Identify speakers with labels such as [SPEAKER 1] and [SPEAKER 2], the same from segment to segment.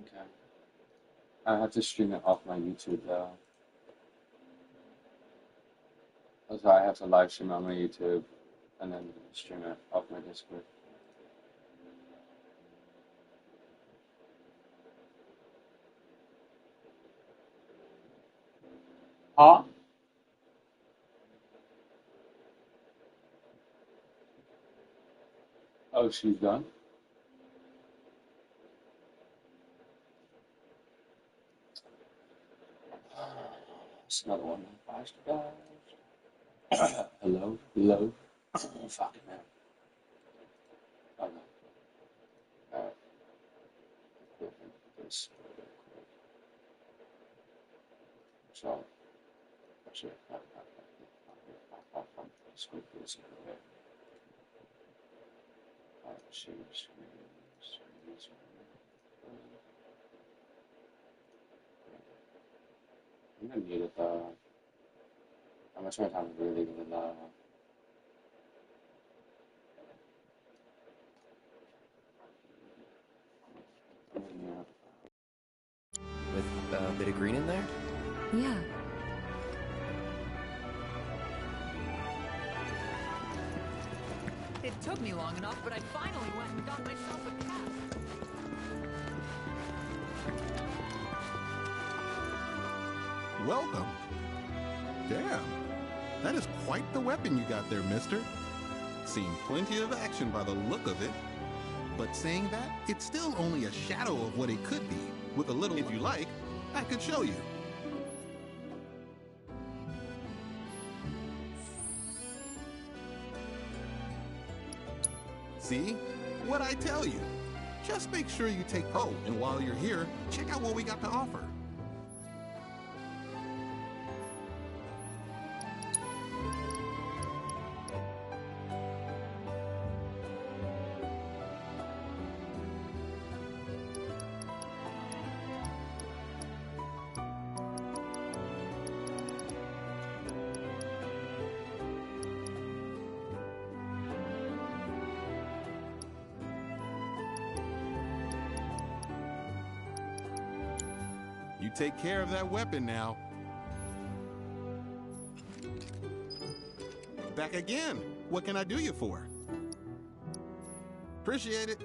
[SPEAKER 1] Okay. I have to stream it off my YouTube though. That's why I have to live stream on my YouTube and then stream it off my Discord. Huh? Oh, she's done? It's another one. Hello? Hello? Oh, fuck it, man. Oh, no. Alright. This. So, actually, screw this. I'm gonna need it though. I'm gonna try to have really good yeah.
[SPEAKER 2] With a bit of green in there?
[SPEAKER 3] Yeah.
[SPEAKER 4] It took me long enough, but I finally went and got myself a cat.
[SPEAKER 5] Welcome. Damn, that is quite the weapon you got there, mister. Seen plenty of action by the look of it. But saying that, it's still only a shadow of what it could be. With a little, if you like, I could show you. See? What'd I tell you? Just make sure you take... Oh, and while you're here, check out what we got to offer. You take care of that weapon now. Back again. What can I do you for? Appreciate it.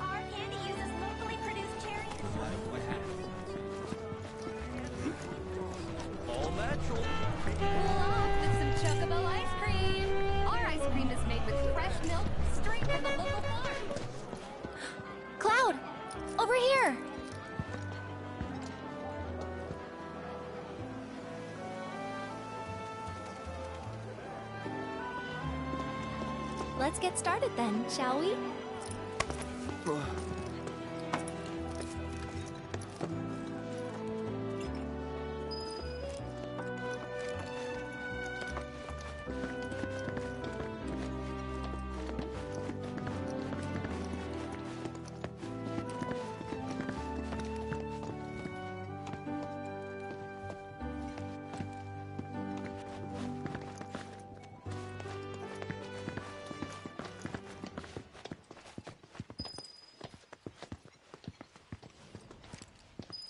[SPEAKER 6] Our candy uses locally produced cherries.
[SPEAKER 4] All natural.
[SPEAKER 6] Cool off with some chocobo ice cream. Our ice cream is made with fresh milk straight from the local farm.
[SPEAKER 3] Cloud! Over here! Let's get started then, shall we?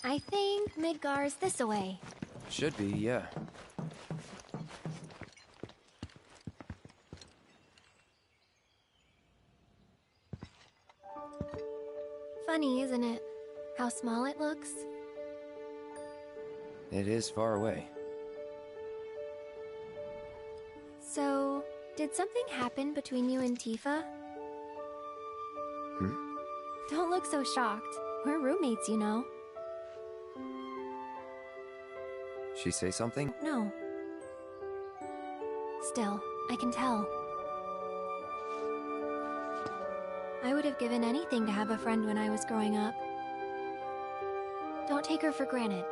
[SPEAKER 3] I think Midgar's this away.
[SPEAKER 2] Should be, yeah.
[SPEAKER 3] Funny, isn't it? How small it looks.
[SPEAKER 2] It is far away.
[SPEAKER 3] So, did something happen between you and Tifa?
[SPEAKER 2] Hmm?
[SPEAKER 3] Don't look so shocked. We're roommates, you know.
[SPEAKER 2] She say something?
[SPEAKER 3] No. Still, I can tell. I would have given anything to have a friend when I was growing up. Don't take her for granted.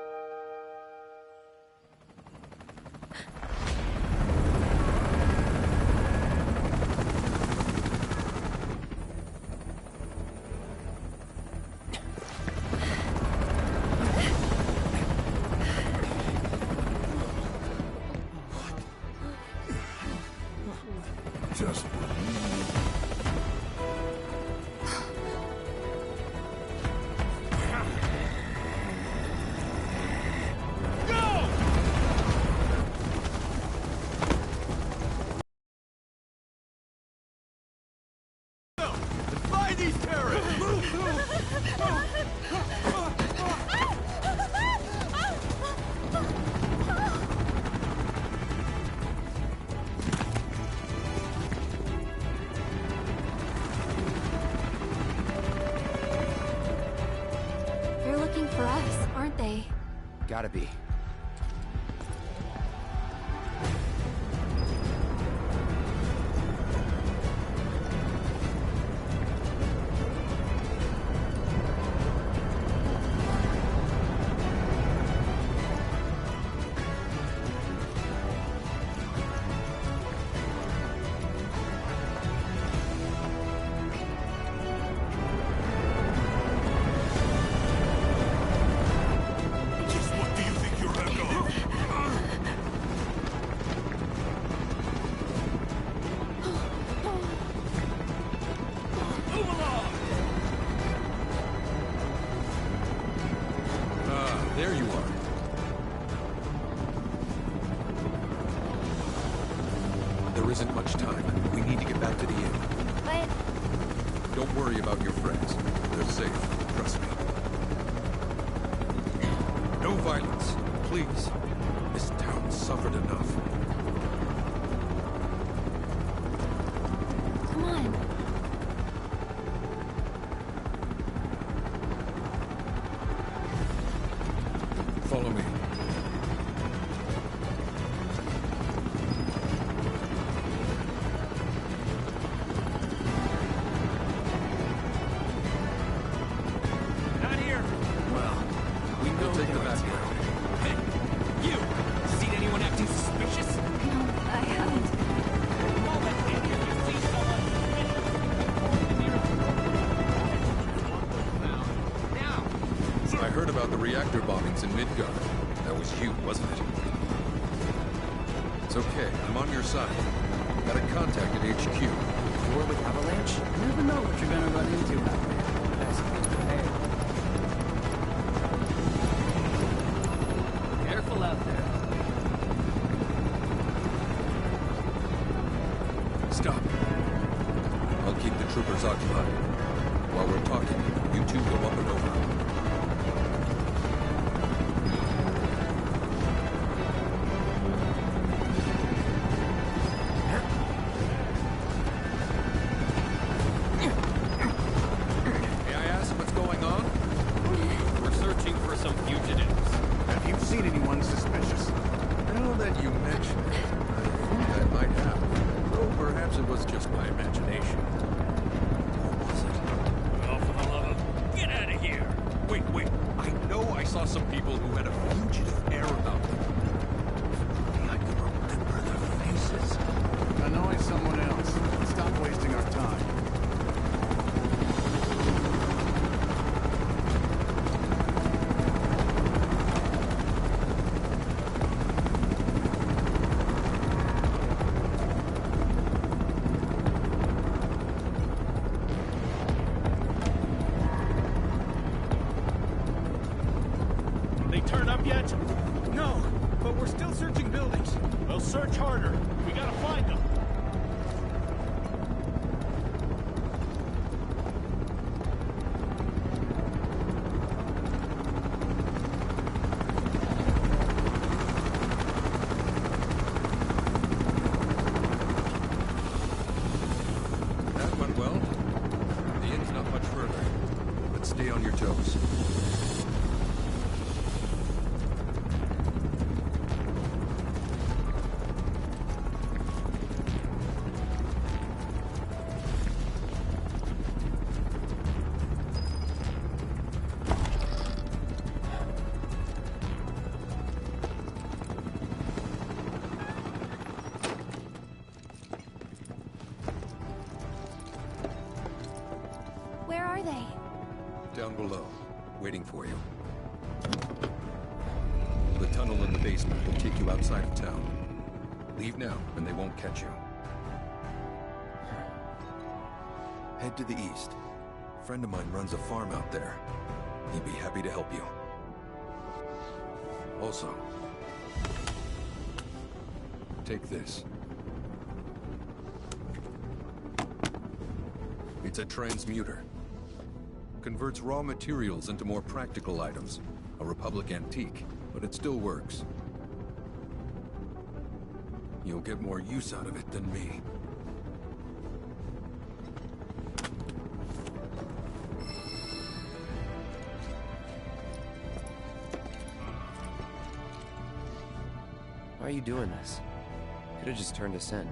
[SPEAKER 3] aren't they?
[SPEAKER 2] Gotta be.
[SPEAKER 7] Just what do you think you're heading on? Move along!
[SPEAKER 8] Ah, there you are. There isn't much time. We need to get back to the inn.
[SPEAKER 3] But
[SPEAKER 8] Don't worry about your friends. They're safe. Trust me. No violence, please. This town suffered enough.
[SPEAKER 3] come on.
[SPEAKER 8] Follow me.
[SPEAKER 7] Not here!
[SPEAKER 2] Well, we know
[SPEAKER 8] We'll take the
[SPEAKER 2] they're
[SPEAKER 8] back
[SPEAKER 2] in
[SPEAKER 8] road.
[SPEAKER 7] Hey, you! Seen anyone acting suspicious?
[SPEAKER 3] No, I haven't.
[SPEAKER 7] The moment any of you see someone suspicious, report to the nearest now!
[SPEAKER 8] I heard about the reactor bombings in Midgard. That was you, wasn't it? It's okay. I'm on your side. Got a contact at HQ.
[SPEAKER 2] War with Avalanche?
[SPEAKER 9] You never know what you're gonna run into out there. Best be prepared. Careful out there.
[SPEAKER 8] Stop. I'll keep the troopers occupied. While we're talking, you two go up and over. May I ask what's going on?
[SPEAKER 7] We're searching for some fugitives.
[SPEAKER 9] Have you seen anyone suspicious?
[SPEAKER 8] Now that you mention it, I think I might have. Though perhaps it was just my imagination. Or was it?
[SPEAKER 7] Oh, for the love of... Get out of here!
[SPEAKER 8] Wait. I know I saw some people who had a fugitive air about them. I can remember their faces.
[SPEAKER 9] Annoy someone else. Stop wasting our time.
[SPEAKER 7] They turn up yet? No, but we're still searching buildings. We'll search harder. We gotta find them.
[SPEAKER 8] That went well. The inn's not much further. But stay on your toes.
[SPEAKER 3] Where are they?
[SPEAKER 8] Down below, waiting for you. The tunnel in the basement will take you outside of town. Leave now, and they won't catch you. Head to the east. A friend of mine runs a farm out there. He'd be happy to help you. Also, take this. It's a transmuter. Converts raw materials into more practical items. A Republic antique, but it still works. You'll get more use out of it than me.
[SPEAKER 2] Why are you doing this? Could have just turned us in.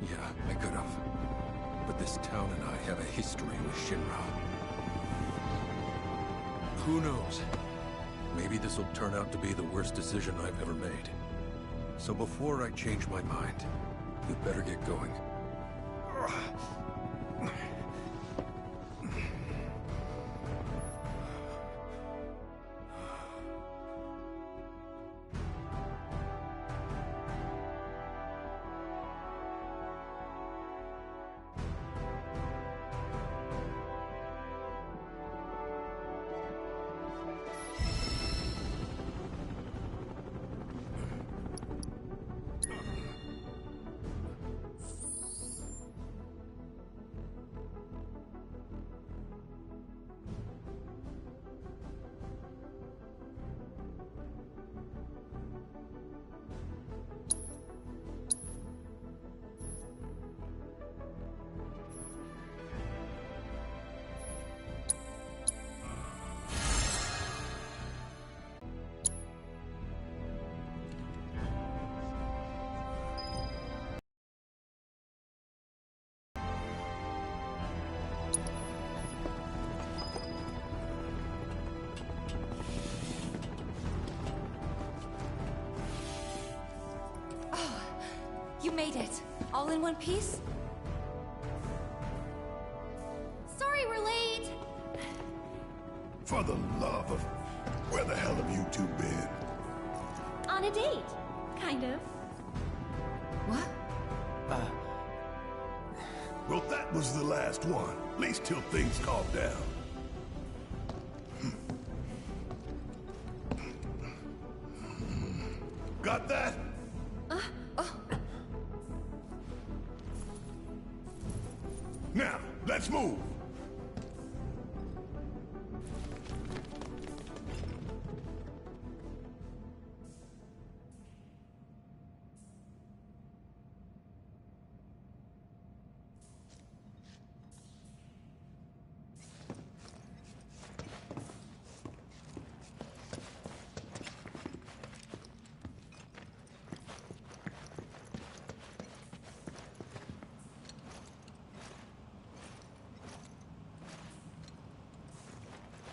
[SPEAKER 8] Yeah, I could have. But this town and I have a history with Shinra. Who knows? Maybe this will turn out to be the worst decision I've ever made. So before I change my mind, you better get going.
[SPEAKER 6] You made it. All in one piece? Sorry we're late!
[SPEAKER 10] For the love of... Where the hell have you two been?
[SPEAKER 6] On a date. Kind of. What?
[SPEAKER 10] Well, that was the last one. At least till things calm down. Got that? Now, let's move!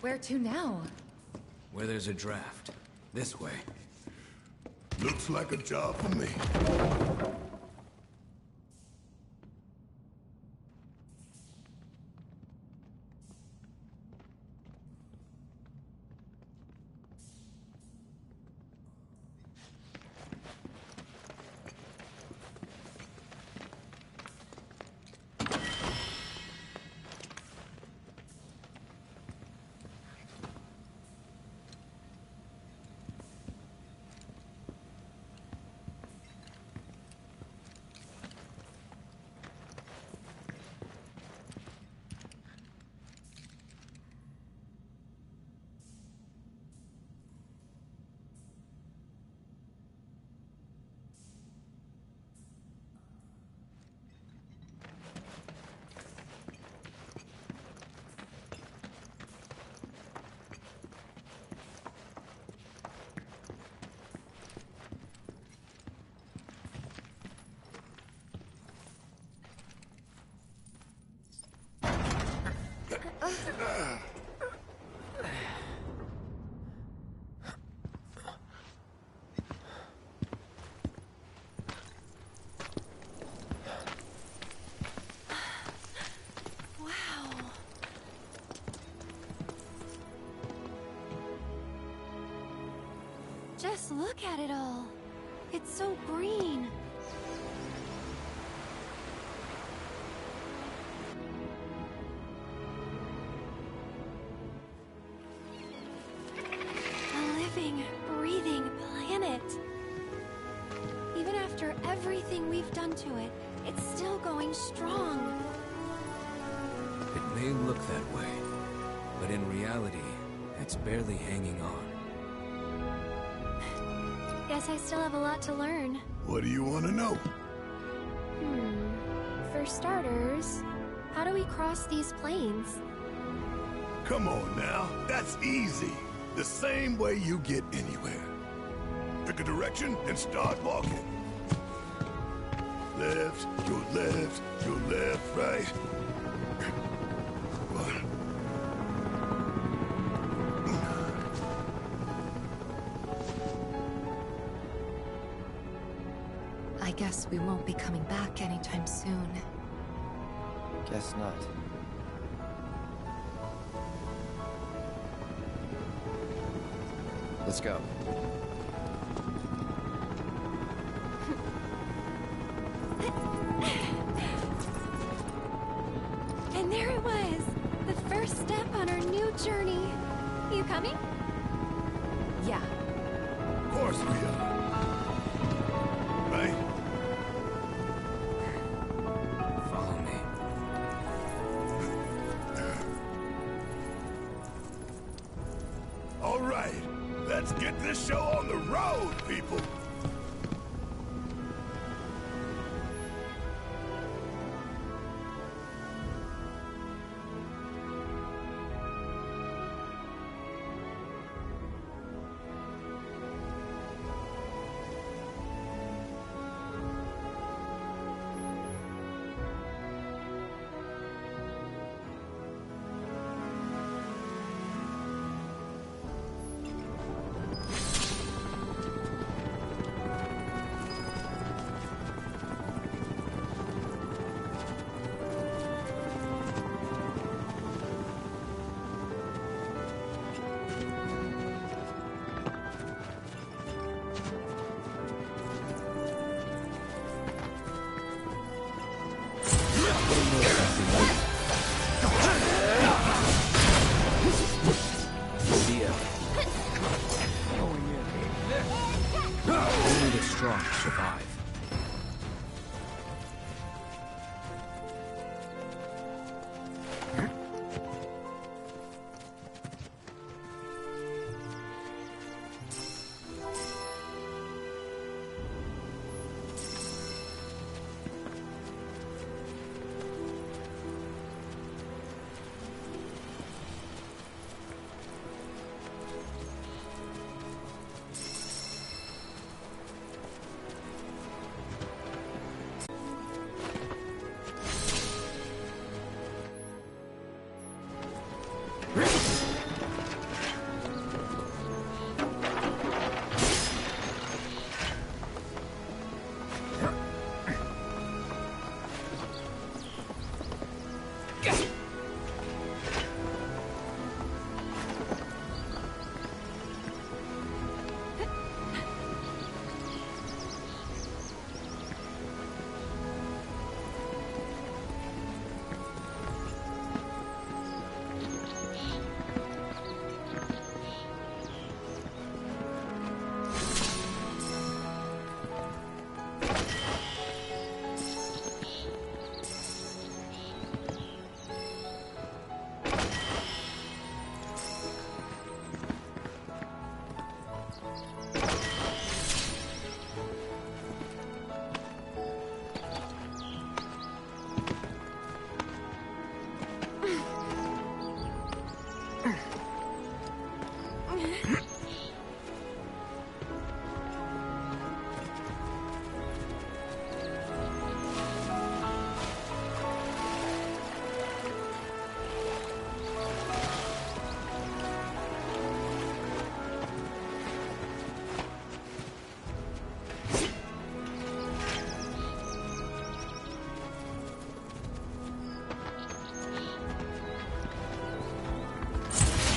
[SPEAKER 6] Where to now?
[SPEAKER 9] Where there's a draft. This way.
[SPEAKER 10] Looks like a job for me.
[SPEAKER 3] Just look at it all. It's so green. A living, breathing planet. Even after everything we've done to it, it's still going strong.
[SPEAKER 9] It may look that way, but in reality, it's barely hanging on.
[SPEAKER 3] Guess I still have a lot to learn.
[SPEAKER 10] What do you want to know?
[SPEAKER 3] For starters, how do we cross these plains?
[SPEAKER 10] Come on now, that's easy. The same way you get anywhere. Pick a direction and start walking. Left, your left, right.
[SPEAKER 3] I guess we won't be coming back anytime soon.
[SPEAKER 2] Guess not. Let's go.
[SPEAKER 3] And there it was! The first step on our new journey. You coming? Yeah.
[SPEAKER 10] Of course we are. Right?
[SPEAKER 9] Follow me.
[SPEAKER 10] All right, let's get this show on the road, people.
[SPEAKER 9] Only the strong survive.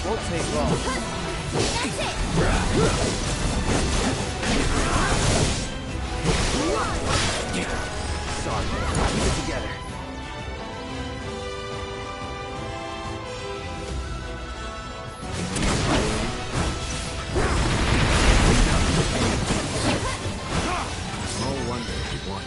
[SPEAKER 2] Won't take long.
[SPEAKER 6] That's it!
[SPEAKER 2] Sorry, keep it together.
[SPEAKER 9] No wonder he won.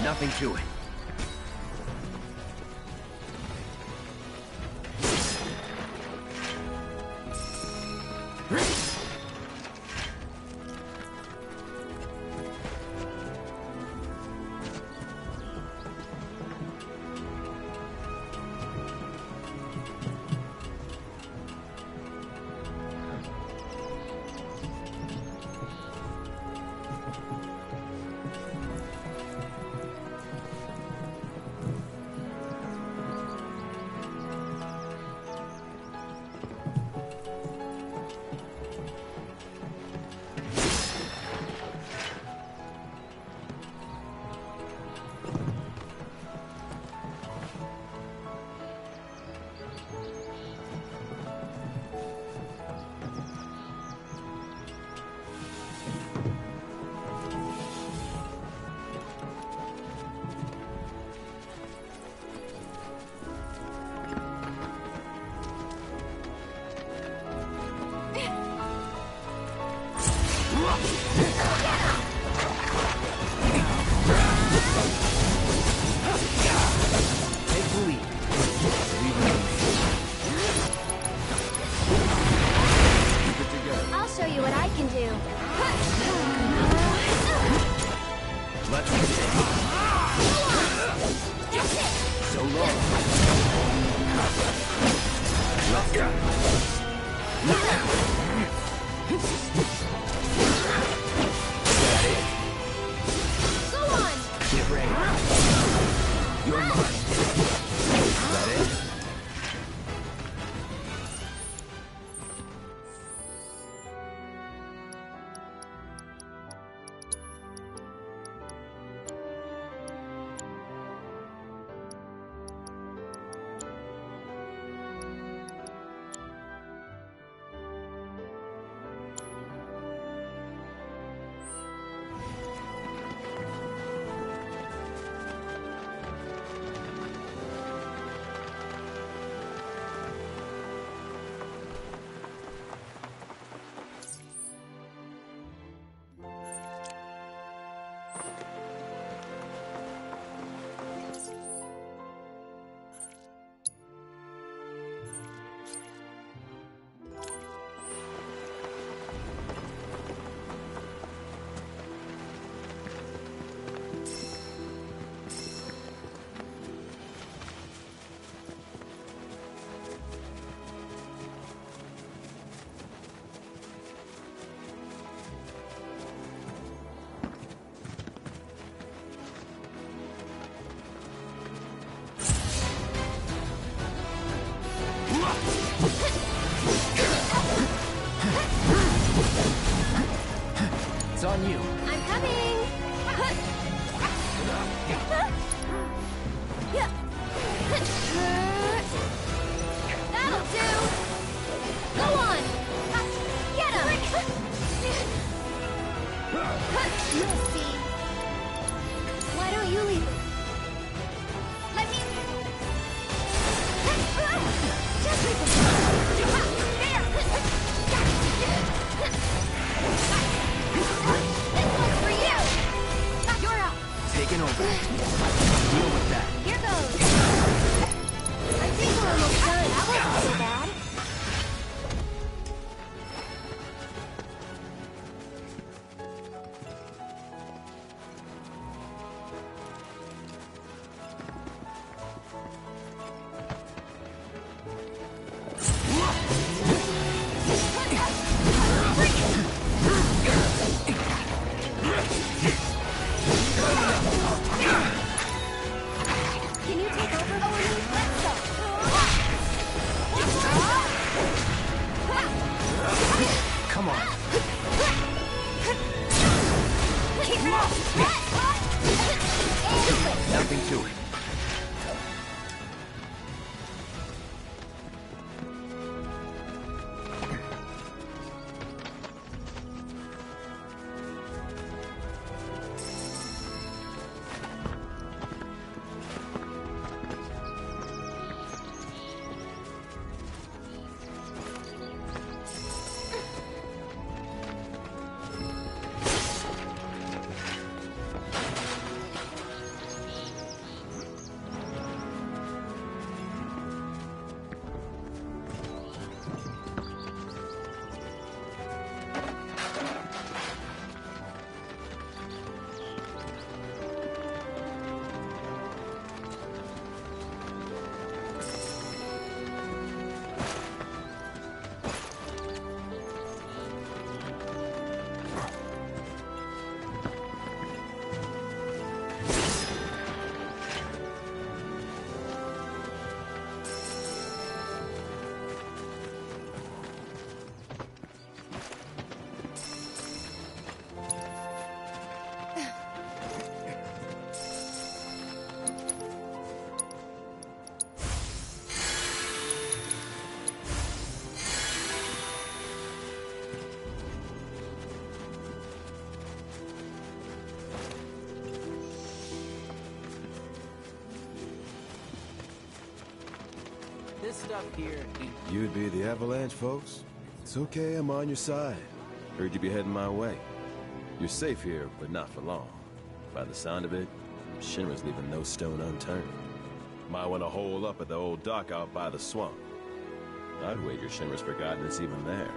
[SPEAKER 2] Nothing to it.
[SPEAKER 4] Deal with that.
[SPEAKER 6] Here goes. I think we're almost done. That wasn't so bad. Can you take over for me? Let's go.
[SPEAKER 4] Come on. Nothing to it. This stuff here.
[SPEAKER 9] You'd be the Avalanche, folks? It's okay, I'm on your side. Heard you'd be heading my way. You're safe here, but not for long. By the sound of it, Shinra's leaving no stone unturned. Might want to hole up at the old dock out by the swamp. I'd wager Shinra's forgotten it's even there.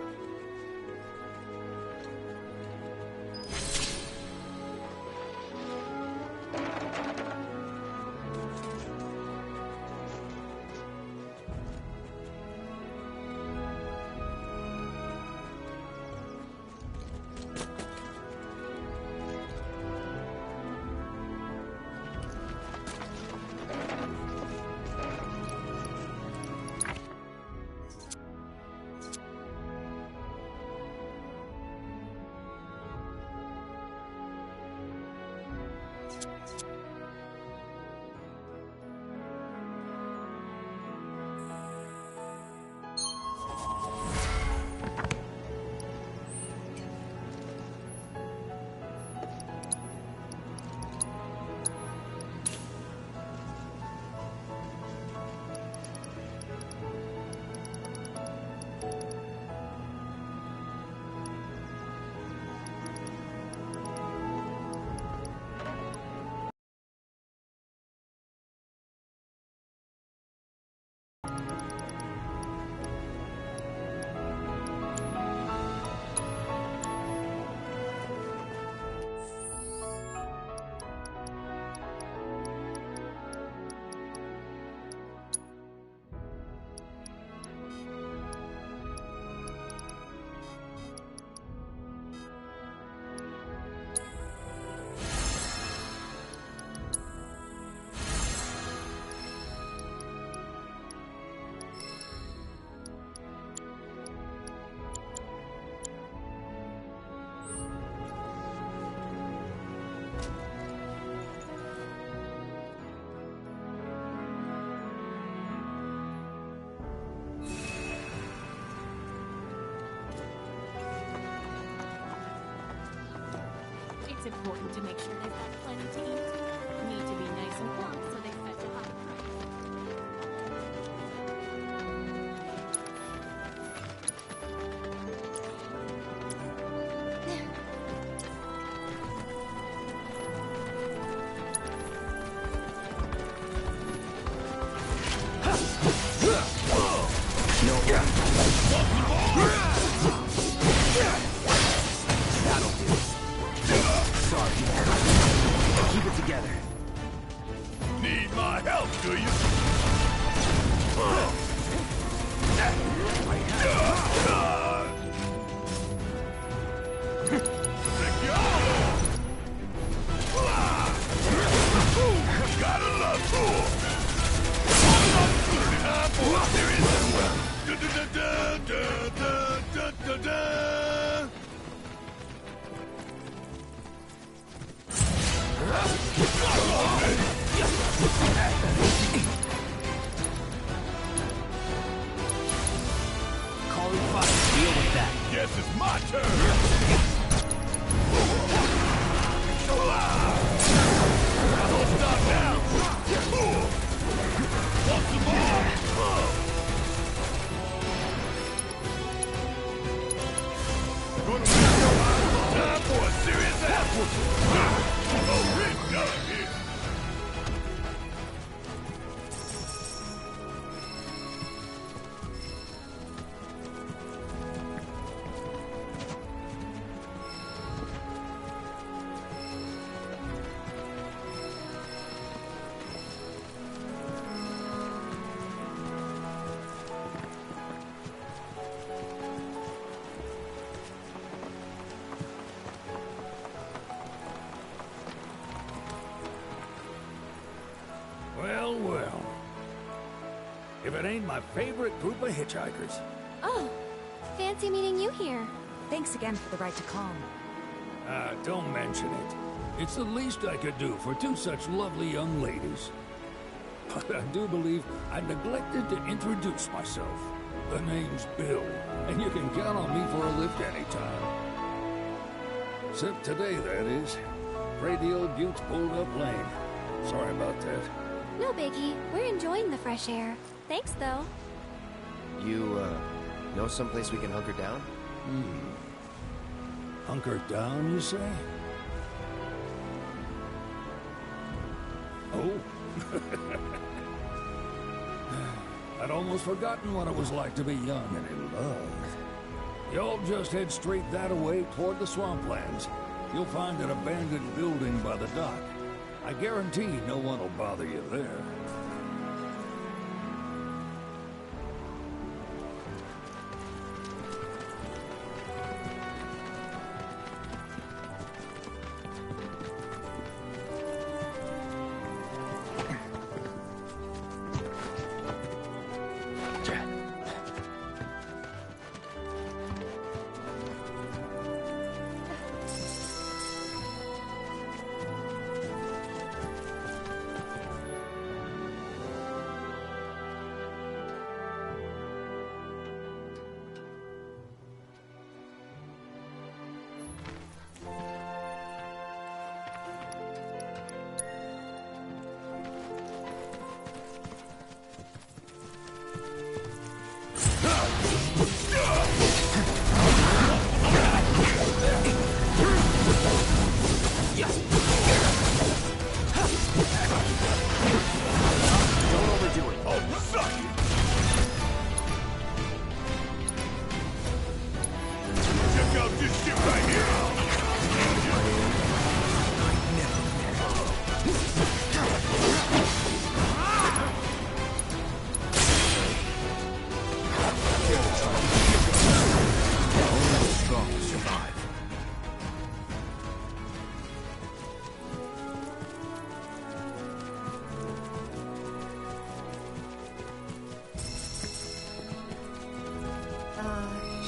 [SPEAKER 6] It's important to make sure they've got plenty to eat. Need to be nice and plump so they fetch a high price.
[SPEAKER 7] together.
[SPEAKER 10] Need my help, do you? Gotta love cool.
[SPEAKER 7] Calling fire. Deal with that.
[SPEAKER 10] Guess it's my turn. Don't stop now. Want some more? Gonna make your eyes time for a serious ass whooping. Oh, big nut here.
[SPEAKER 7] Well, well. If it ain't my favorite group of hitchhikers.
[SPEAKER 3] Oh, fancy meeting you here.
[SPEAKER 6] Thanks again for the ride to Calm.
[SPEAKER 7] Don't mention it. It's the least I could do for two such lovely young ladies. But I do believe I neglected to introduce myself. The name's Bill, and you can count on me for a lift anytime. Except today, that is. Afraid the old Bute's pulled up lame. Sorry about that.
[SPEAKER 3] No biggie. We're enjoying the fresh air. Thanks, though.
[SPEAKER 2] You, know someplace we can hunker down?
[SPEAKER 7] Hunker down, you say? Oh? I'd almost forgotten what it was like to be young and in love. Y'all just head straight that-a-way toward the swamplands. You'll find an abandoned building by the dock. I guarantee no one will bother you there.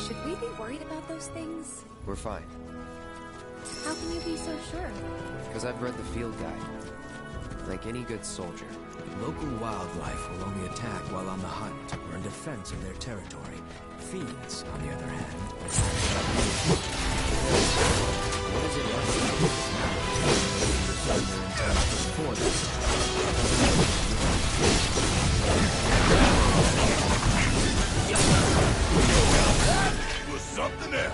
[SPEAKER 6] Should we be worried about those things?
[SPEAKER 2] We're fine.
[SPEAKER 6] How can you be so sure?
[SPEAKER 2] Because I've read the field guide. Like any good soldier.
[SPEAKER 11] Local wildlife will only attack while on the hunt or in defense of their territory. Fiends, on the other hand,
[SPEAKER 2] What is it like?
[SPEAKER 11] for them.
[SPEAKER 10] It was something else.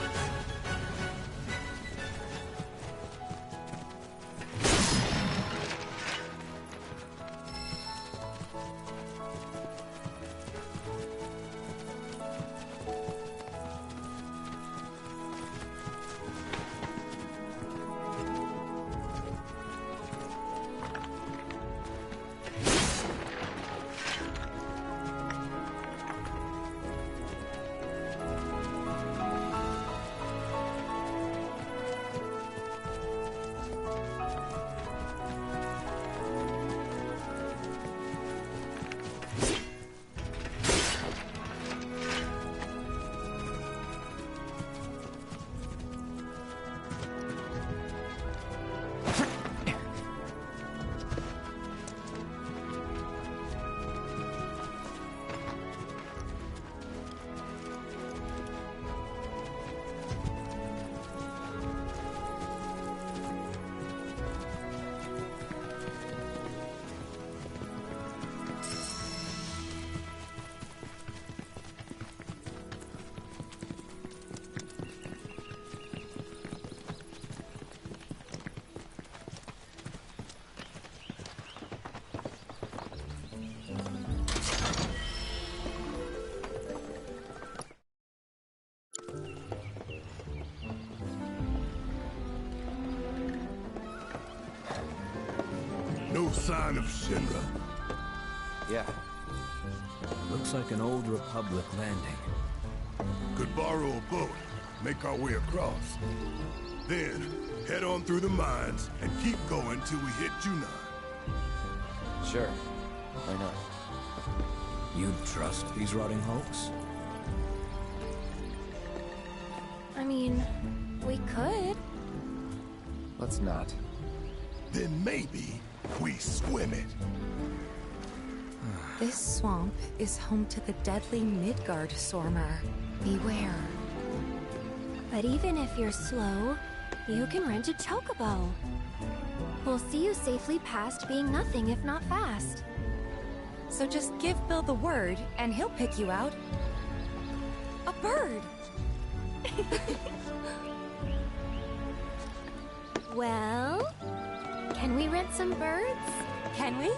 [SPEAKER 10] No sign of Shinra.
[SPEAKER 2] Yeah.
[SPEAKER 11] Looks like an old Republic landing.
[SPEAKER 10] Could borrow a boat, make our way across. Then, head on through the mines and keep going till we hit Junon.
[SPEAKER 2] Sure. Why not?
[SPEAKER 11] You'd trust these rotting hulks?
[SPEAKER 3] I mean, we could.
[SPEAKER 2] Let's not.
[SPEAKER 10] Then maybe we swim it.
[SPEAKER 3] This swamp is home to the deadly Midgard Sormer. Beware. But even if you're slow, you can rent a chocobo. We'll see you safely past being nothing if not fast. So just give Bill the word, and he'll pick you out. A bird! Well, can we rent some birds? Can we?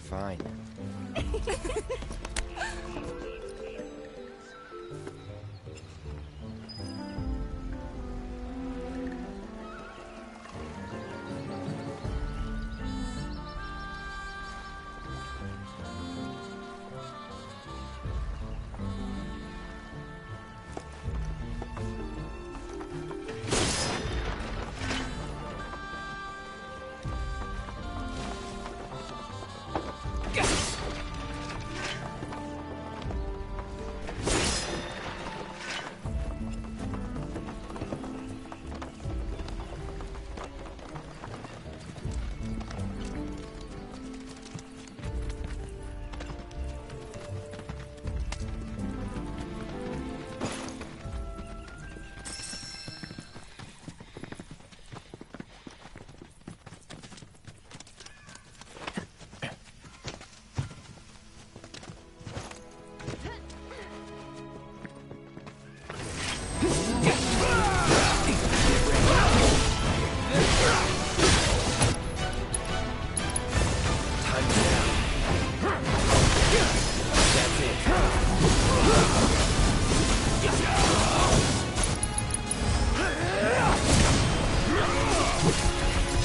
[SPEAKER 2] Fine.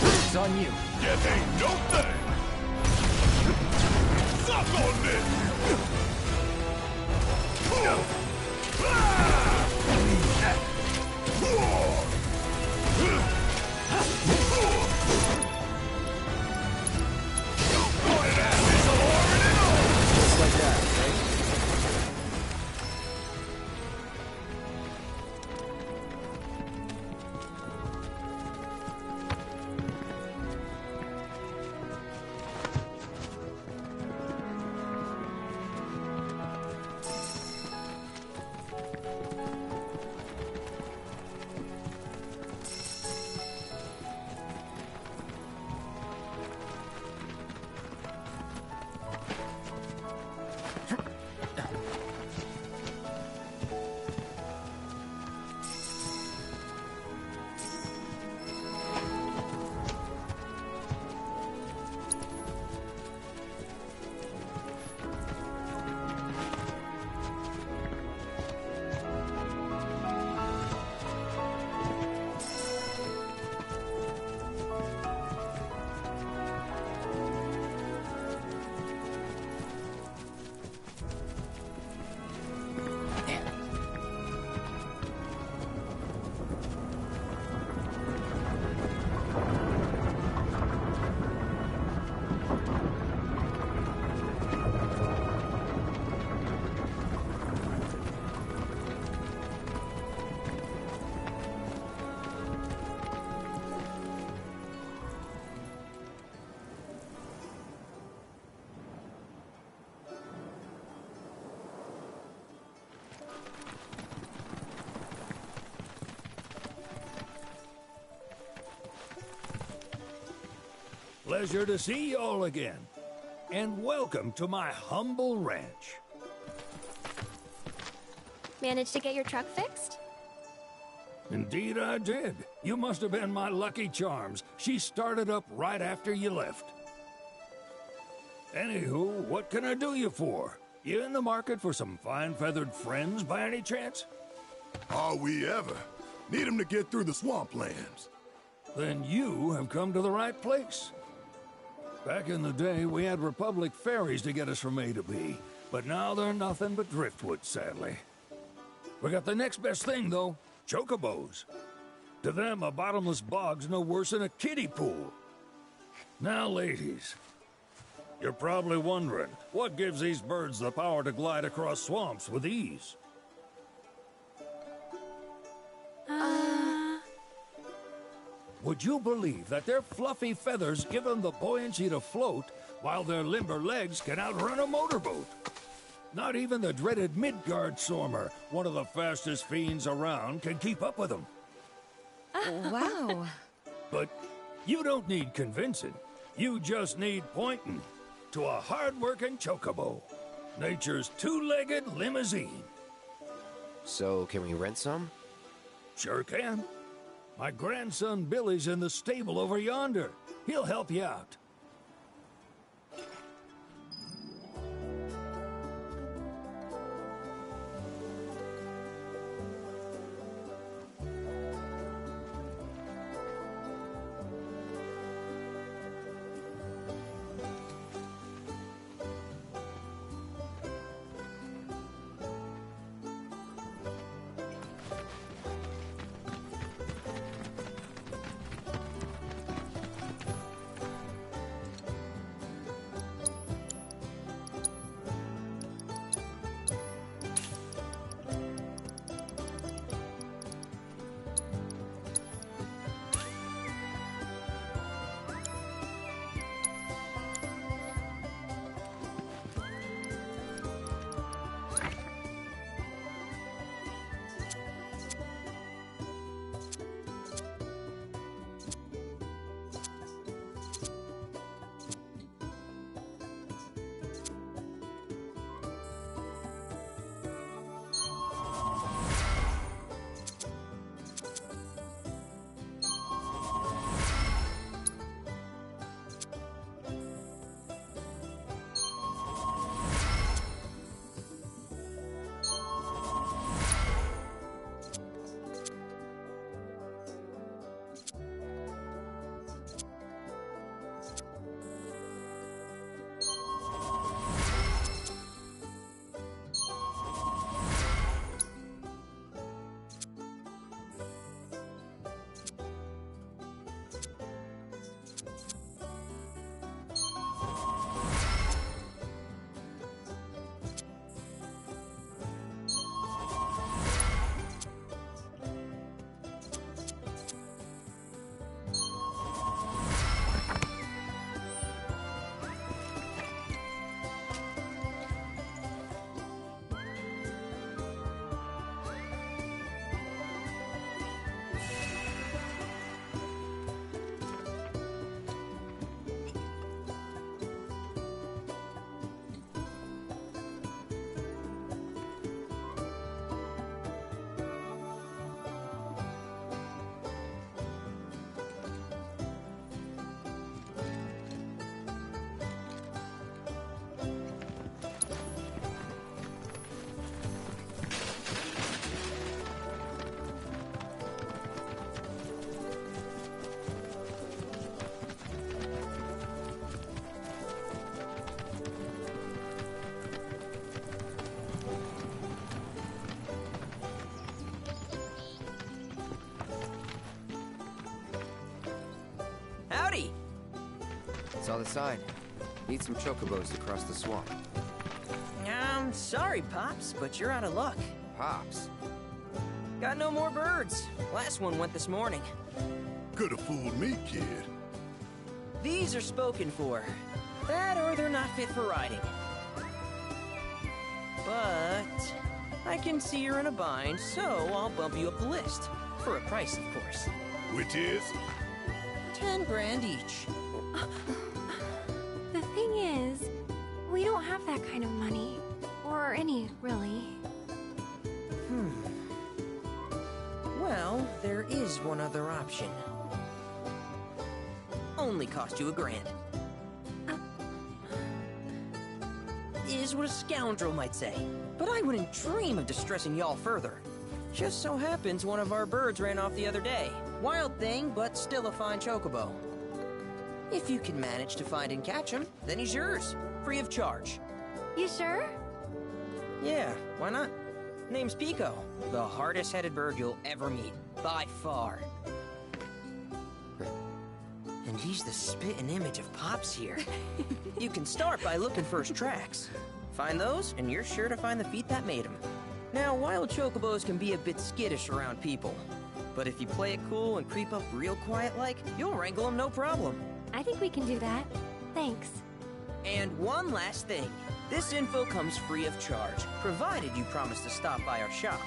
[SPEAKER 2] It's on you.
[SPEAKER 10] Death ain't no thing! Suck on this!
[SPEAKER 2] Just like that, right?
[SPEAKER 7] Pleasure to see y'all again. And welcome to my humble ranch.
[SPEAKER 3] Managed to get your truck fixed?
[SPEAKER 7] Indeed I did. You must have been my lucky charms. She started up right after you left. Anywho, what can I do you for? You in the market for some fine-feathered friends by any chance?
[SPEAKER 10] Are we ever? Need him to get through the swamplands.
[SPEAKER 7] Then you have come to the right place. Back in the day, we had Republic ferries to get us from A to B, but now they're nothing but driftwood, sadly. We got the next best thing, though, chocobos. To them, a bottomless bog's no worse than a kiddie pool. Now, ladies, you're probably wondering, what gives these birds the power to glide across swamps with ease? Would you believe that their fluffy feathers give them the buoyancy to float, while their limber legs can outrun a motorboat? Not even the dreaded Midgard Sormer, one of the fastest fiends around, can keep up with them.
[SPEAKER 12] Wow.
[SPEAKER 7] But you don't need convincing. You just need pointing to a hard-working chocobo. Nature's two-legged limousine.
[SPEAKER 2] So, can we rent some?
[SPEAKER 7] Sure can. My grandson Billy's in the stable over yonder. He'll help you out.
[SPEAKER 4] Howdy!
[SPEAKER 2] Saw the sign. Need some chocobos to cross the swamp.
[SPEAKER 4] I'm sorry, Pops, but you're out of luck.
[SPEAKER 2] Pops?
[SPEAKER 4] Got no more birds. Last one went this morning.
[SPEAKER 10] Could have fooled me, kid.
[SPEAKER 4] These are spoken for. That or they're not fit for riding. But I can see you're in a bind, so I'll bump you up the list. For a price, of course.
[SPEAKER 10] Which is?
[SPEAKER 4] 10 grand each.
[SPEAKER 3] The thing is, we don't have that kind of money. Or any, really.
[SPEAKER 4] Well, there is one other option. Only cost you $1,000. Is what a scoundrel might say. But I wouldn't dream of distressing y'all further. Just so happens one of our birds ran off the other day. Wild thing, but still a fine chocobo. If you can manage to find and catch him, then he's yours, free of charge.
[SPEAKER 3] You sure?
[SPEAKER 4] Yeah, why not? Name's Pico, the hardest-headed bird you'll ever meet, by far. And he's the spitting image of Pops here. You can start by looking for his tracks. Find those, and you're sure to find the feet that made him. Now, wild chocobos can be a bit skittish around people. But if you play it cool and creep up real quiet-like, you'll wrangle them no problem.
[SPEAKER 3] I think we can do that. Thanks.
[SPEAKER 4] And one last thing. This info comes free of charge, provided you promise to stop by our shop.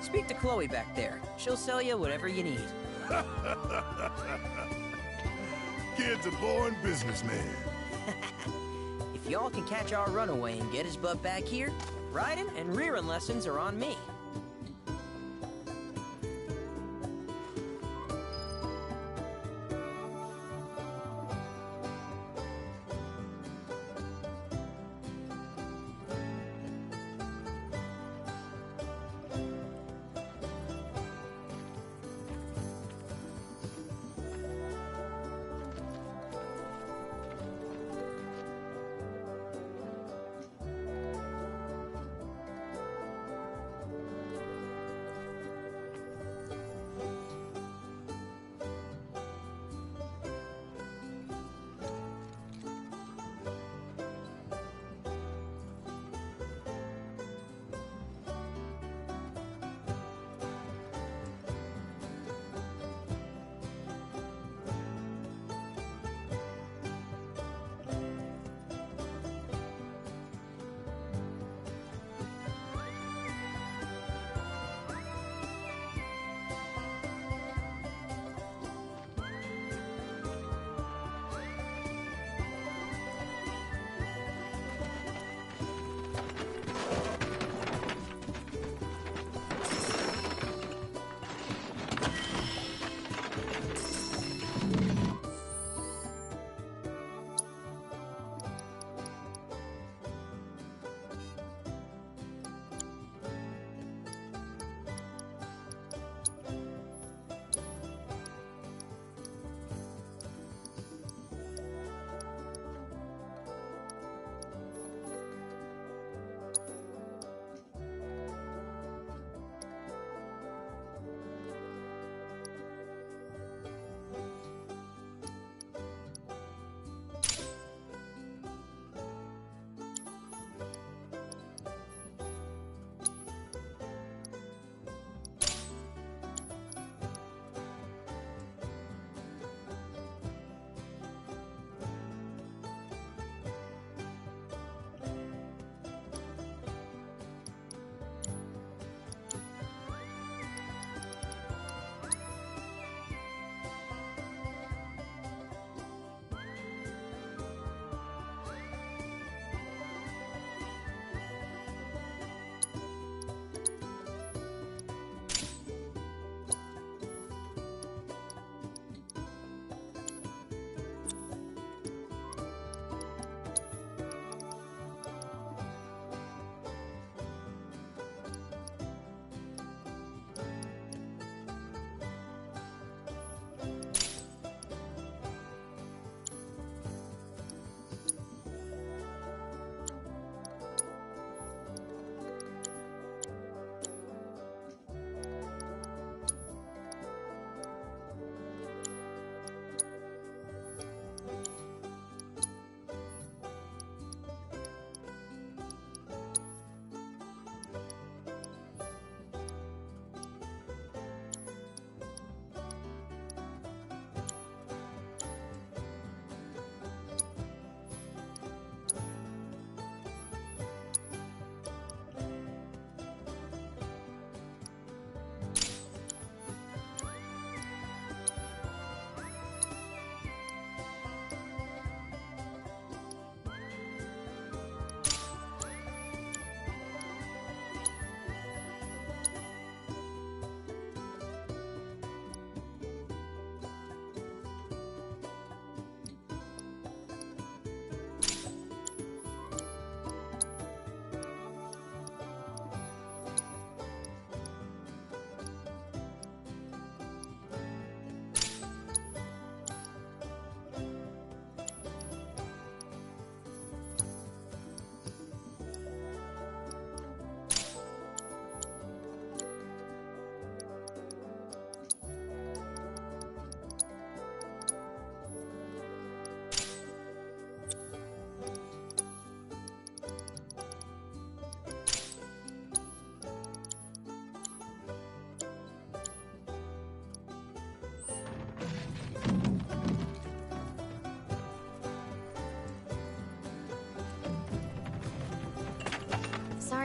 [SPEAKER 4] Speak to Chloe back there. She'll sell you whatever you need.
[SPEAKER 10] Kid's a born businessman.
[SPEAKER 4] If y'all can catch our runaway and get his butt back here, riding and rearing lessons are on me.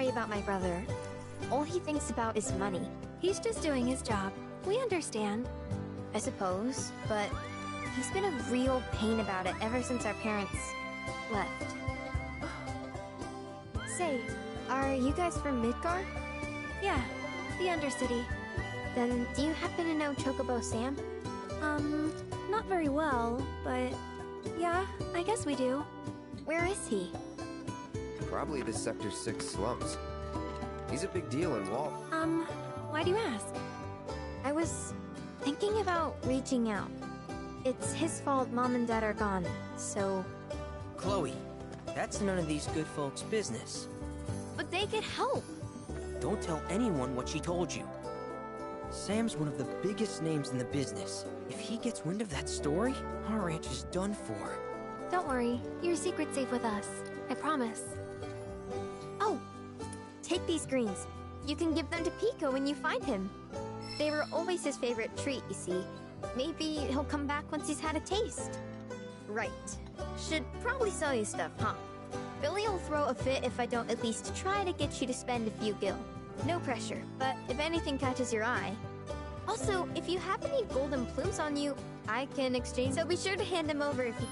[SPEAKER 3] worry about my brother. All he thinks about is money.
[SPEAKER 6] He's just doing his job. We understand.
[SPEAKER 3] I suppose, but he's been a real pain about it ever since our parents left. Say, are you guys from Midgard?
[SPEAKER 6] Yeah, the Undercity.
[SPEAKER 3] Then do you happen to know Chocobo Sam?
[SPEAKER 6] Not very well, but yeah, I guess we do.
[SPEAKER 3] Where is he?
[SPEAKER 2] Probably the Sector 6 slums. He's a big deal in Wall.
[SPEAKER 6] Why do you ask?
[SPEAKER 3] I was thinking about reaching out. It's his fault Mom and Dad are gone, so...
[SPEAKER 4] Chloe, that's none of these good folks' business.
[SPEAKER 3] But they could help!
[SPEAKER 4] Don't tell anyone what she told you. Sam's one of the biggest names in the business. If he gets wind of that story, our ranch is done for.
[SPEAKER 6] Don't worry, your secret's safe with us. I promise.
[SPEAKER 3] Oh! Take these greens. You can give them to Pico when you find him. They were always his favorite treat, you see. Maybe he'll come back once he's had a taste. Right. Should probably sell you stuff, huh? Billy'll throw a fit if I don't at least try to get you to spend a few gil. No pressure, but if anything catches your eye. Also, if you have any golden plumes on you, I can exchange, so be sure to hand them over if you...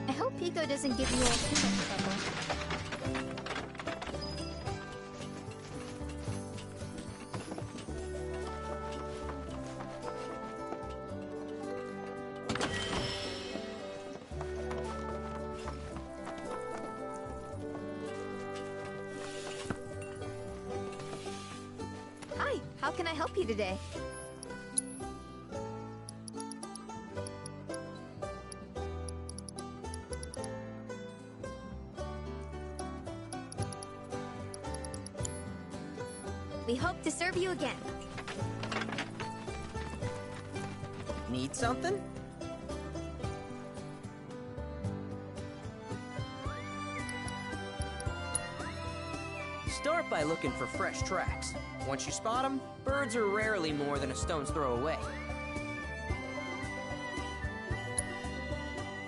[SPEAKER 3] I hope Pico doesn't give you all too much trouble. Hi, how can I help you today? We hope to serve you again.
[SPEAKER 4] Need something? Start by looking for fresh tracks. Once you spot them, birds are rarely more than a stone's throw away.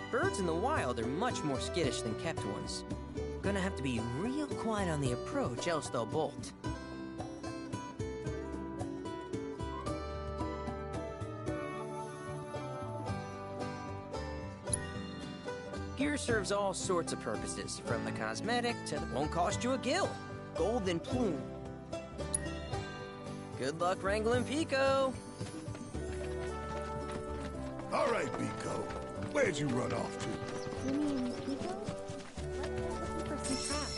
[SPEAKER 4] Birds in the wild are much more skittish than kept ones. Gonna have to be real quiet on the approach, else they'll bolt. Gear serves all sorts of purposes, from the cosmetic to the won't cost you a gil. Golden plume. Good luck wrangling Pico.
[SPEAKER 10] All right, Pico. Where'd you run off to?
[SPEAKER 6] You mean Pico? Let's go looking for some traps.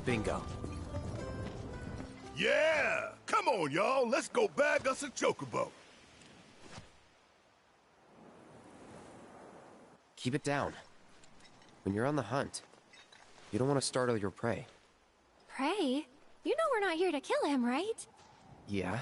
[SPEAKER 9] Bingo.
[SPEAKER 10] Yeah! Come on, y'all. Let's go bag us a chocobo.
[SPEAKER 2] Keep it down. When you're on the hunt, you don't want to startle your prey.
[SPEAKER 3] Prey? You know we're not here to kill him, right?
[SPEAKER 2] Yeah?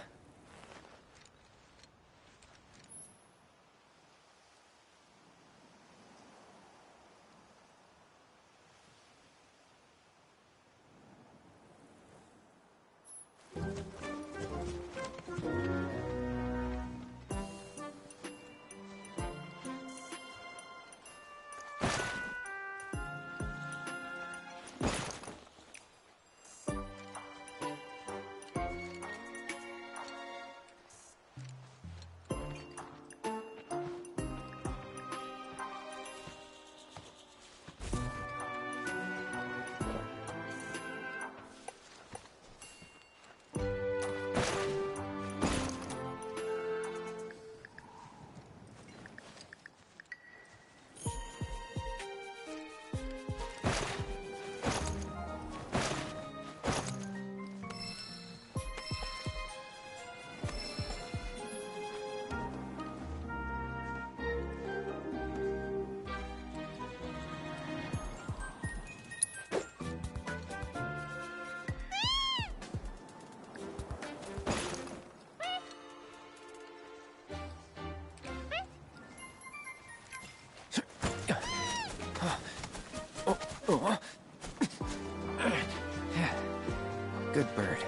[SPEAKER 2] Good bird.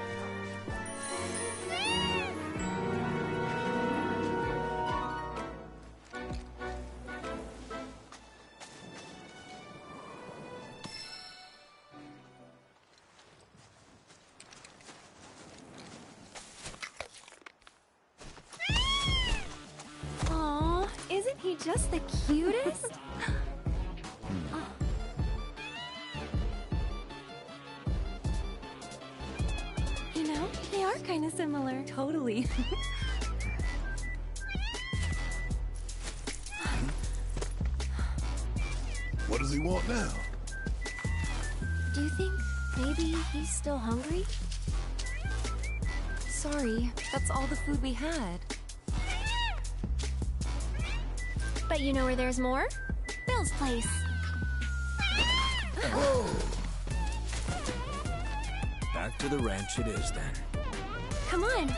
[SPEAKER 3] Aw, isn't he just the cutest? You know, they are kind of similar.
[SPEAKER 12] Totally.
[SPEAKER 10] What does he want now?
[SPEAKER 3] Do you think maybe he's still hungry?
[SPEAKER 12] Sorry, that's all the food we had.
[SPEAKER 3] But you know where there's more? Bill's place.
[SPEAKER 11] Back to the ranch it is then.
[SPEAKER 3] Come on.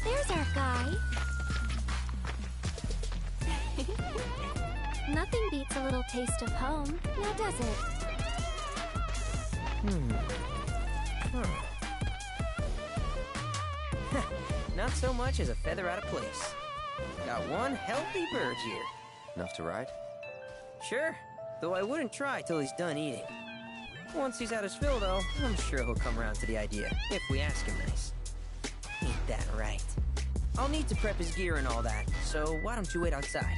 [SPEAKER 3] There's our guy. Nothing beats a little taste of home, now does it?
[SPEAKER 4] Not so much as a feather out of place. Got one healthy bird here.
[SPEAKER 2] Enough to ride?
[SPEAKER 4] Sure, though I wouldn't try till he's done eating. Once he's had his fill, though, I'm sure he'll come around to the idea, if we ask him nice. Ain't that right? I'll need to prep his gear and all that, so why don't you wait outside?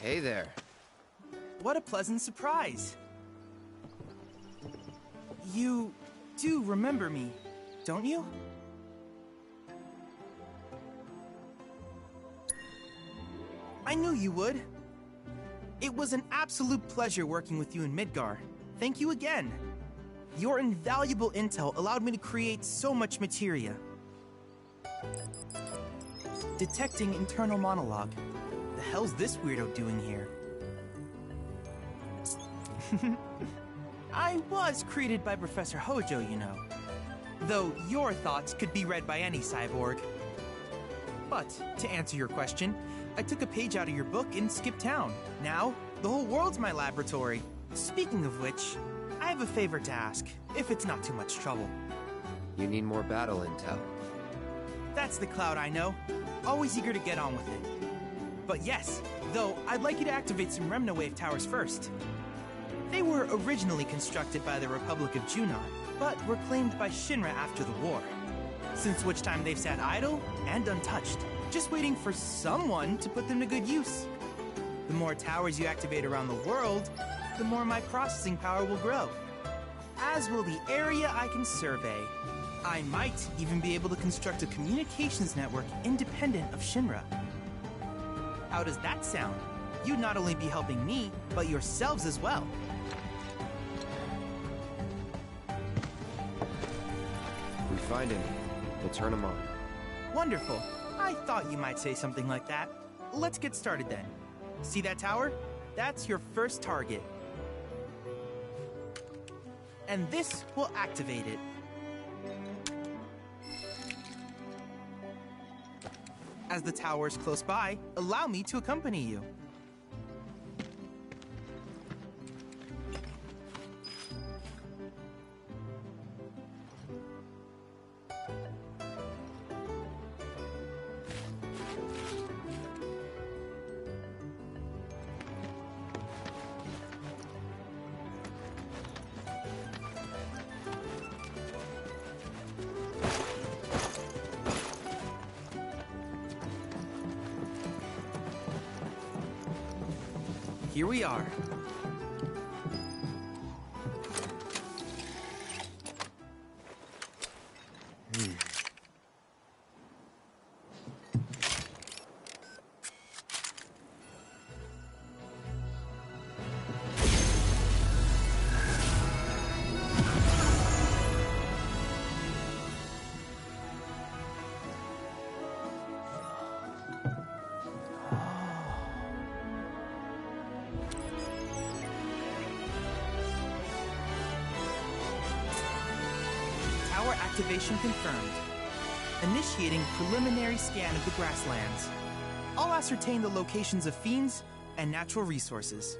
[SPEAKER 2] Hey there.
[SPEAKER 13] What a pleasant surprise. You do remember me, don't you? I knew you would. It was an absolute pleasure working with you in Midgar. Thank you again. Your invaluable intel allowed me to create so much materia. Detecting internal monologue. The hell's this weirdo doing here? I was created by Professor Hojo, you know. Though your thoughts could be read by any cyborg. But, to answer your question, I took a page out of your book and skipped town. Now, the whole world's my laboratory. Speaking of which, I have a favor to ask, if it's not too much trouble.
[SPEAKER 2] You need more battle intel.
[SPEAKER 13] That's the Cloud I know. Always eager to get on with it. But yes, though, I'd like you to activate some Remna Wave towers first. They were originally constructed by the Republic of Junon, but were claimed by Shinra after the war. Since which time they've sat idle and untouched, just waiting for someone to put them to good use. The more towers you activate around the world, the more my processing power will grow. As will the area I can survey. I might even be able to construct a communications network independent of Shinra. How does that sound? You'd not only be helping me, but yourselves as well.
[SPEAKER 2] If we find him, we'll turn him on.
[SPEAKER 13] Wonderful. I thought you might say something like that. Let's get started then. See that tower? That's your first target. And this will activate it. As the tower is close by, allow me to accompany you. Here we are. Tower activation confirmed. Initiating preliminary scan of the grasslands. I'll ascertain the locations of fiends and natural resources.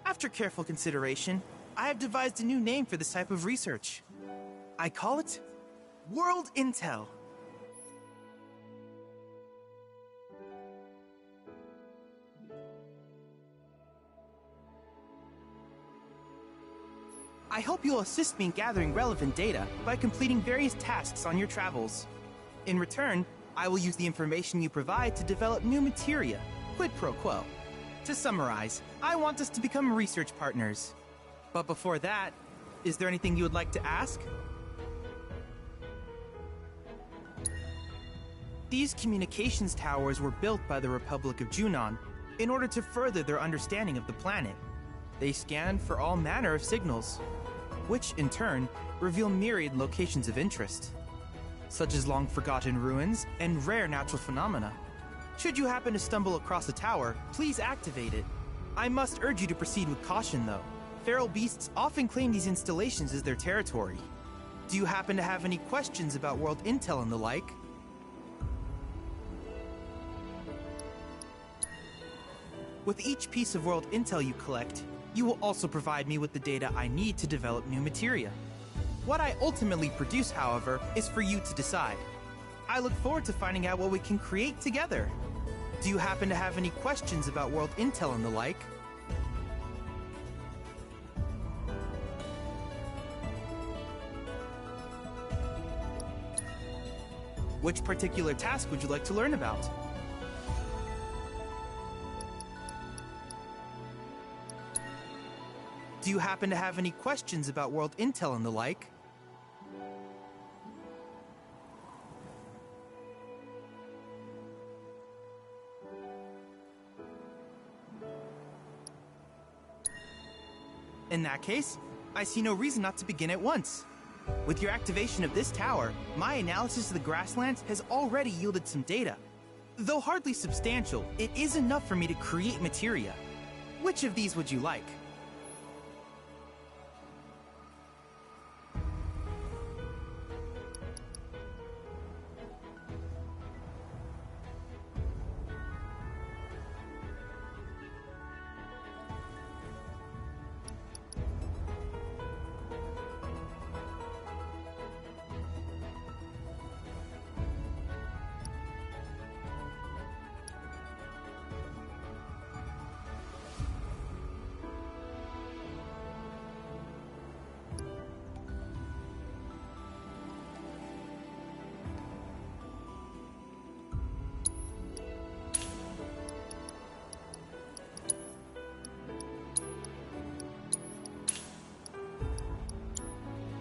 [SPEAKER 13] After careful consideration, I have devised a new name for this type of research. I call it World Intel. I hope you'll assist me in gathering relevant data by completing various tasks on your travels. In return, I will use the information you provide to develop new materia, quid pro quo. To summarize, I want us to become research partners. But before that, is there anything you would like to ask? These communications towers were built by the Republic of Junon in order to further their understanding of the planet. They scan for all manner of signals, which in turn reveal myriad locations of interest, such as long-forgotten ruins and rare natural phenomena. Should you happen to stumble across a tower, please activate it. I must urge you to proceed with caution, though. Feral beasts often claim these installations as their territory. Do you happen to have any questions about world intel and the like? With each piece of world intel you collect, you will also provide me with the data I need to develop new materia. What I ultimately produce, however, is for you to decide. I look forward to finding out what we can create together. Do you happen to have any questions about world intel and the like? Which particular task would you like to learn about? Do you happen to have any questions about world intel and the like? In that case, I see no reason not to begin at once. With your activation of this tower, my analysis of the grasslands has already yielded some data. Though hardly substantial, it is enough for me to create materia. Which of these would you like?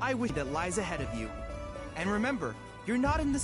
[SPEAKER 13] I wish that lies ahead of you. And remember, you're not in the